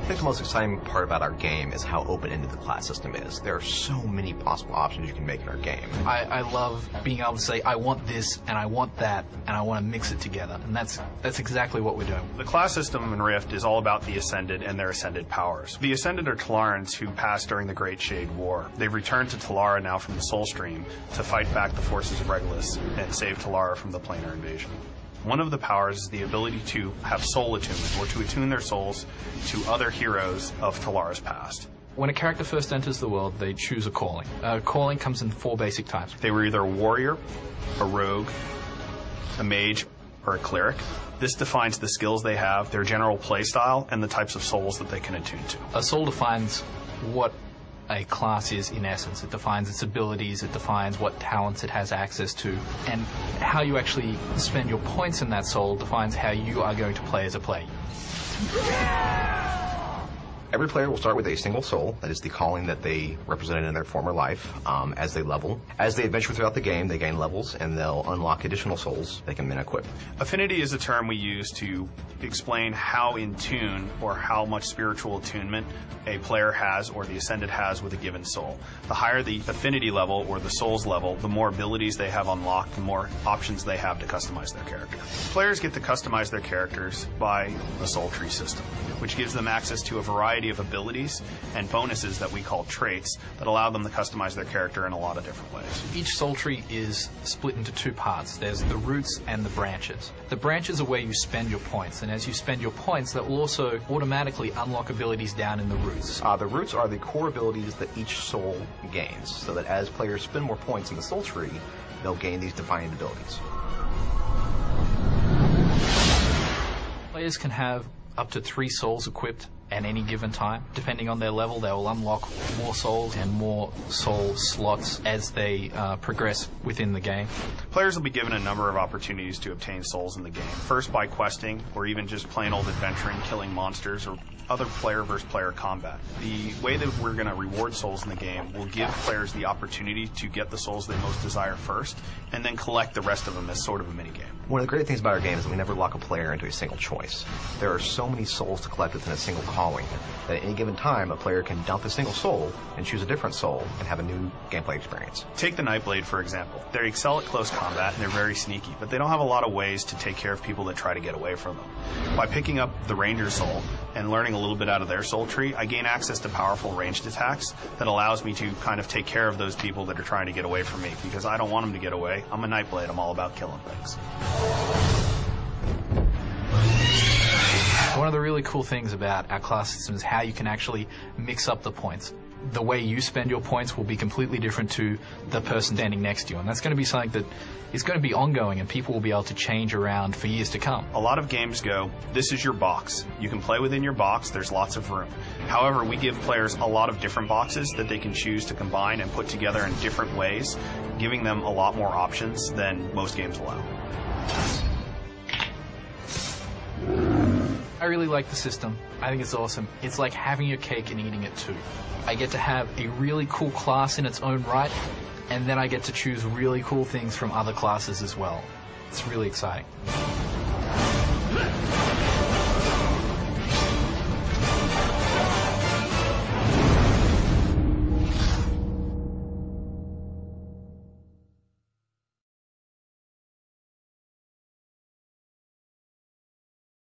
I think the most exciting part about our game is how open-ended the class system is. There are so many possible options you can make in our game. I love being able to say, I want this, and I want that, and I want to mix it together. And that's exactly what we're doing. The class system in Rift is all about the Ascended and their Ascended powers. The Ascended are Telarans who passed during the Great Shade War. They've returned to Telara now from the Soul Stream to fight back the forces of Regulus and save Telara from the planar invasion. One of the powers is the ability to have soul attunement, or to attune their souls to other heroes of Telara's past. When a character first enters the world, they choose a calling. Calling comes in 4 basic types. They were either a warrior, a rogue, a mage, or a cleric. This defines the skills they have, their general play style, and the types of souls that they can attune to. A soul defines what a class is in essence. It defines its abilities, it defines what talents it has access to, and how you actually spend your points in that soul defines how you are going to play as a player. Every player will start with a single soul, that is the calling that they represented in their former life, as they level. As they adventure throughout the game, they gain levels, and they'll unlock additional souls they can then equip. Affinity is a term we use to explain how in tune or how much spiritual attunement a player has or the Ascended has with a given soul. The higher the affinity level or the souls level, the more abilities they have unlocked, the more options they have to customize their character. Players get to customize their characters by the soul tree system, which gives them access to a variety of abilities and bonuses that we call traits that allow them to customize their character in a lot of different ways. Each soul tree is split into 2 parts. There's the roots and the branches. The branches are where you spend your points, and as you spend your points, that will also automatically unlock abilities down in the roots. The roots are the core abilities that each soul gains, so that as players spend more points in the soul tree, they'll gain these defined abilities. Players can have up to 3 souls equipped at any given time. Depending on their level, they will unlock more souls and more soul slots as they progress within the game. Players will be given a number of opportunities to obtain souls in the game. First by questing, or even just plain old adventuring, killing monsters, or other player versus player combat. The way that we're going to reward souls in the game will give players the opportunity to get the souls they most desire first, and then collect the rest of them as sort of a minigame. One of the great things about our game is that we never lock a player into a single choice. There are so many souls to collect within a single calling that at any given time a player can dump a single soul and choose a different soul and have a new gameplay experience. Take the Nightblade, for example. They excel at close combat and they're very sneaky, but they don't have a lot of ways to take care of people that try to get away from them. By picking up the Ranger soul and learning a little bit out of their soul tree, I gain access to powerful ranged attacks that allows me to kind of take care of those people that are trying to get away from me, because I don't want them to get away. I'm a Nightblade. I'm all about killing things. One of the really cool things about our class system is how you can actually mix up the points. The way you spend your points will be completely different to the person standing next to you, and that's going to be something that is going to be ongoing, and people will be able to change around for years to come. A lot of games go, this is your box. You can play within your box, there's lots of room. However, we give players a lot of different boxes that they can choose to combine and put together in different ways, giving them a lot more options than most games allow. I really like the system. I think it's awesome. It's like having your cake and eating it too. I get to have a really cool class in its own right, and then I get to choose really cool things from other classes as well. It's really exciting.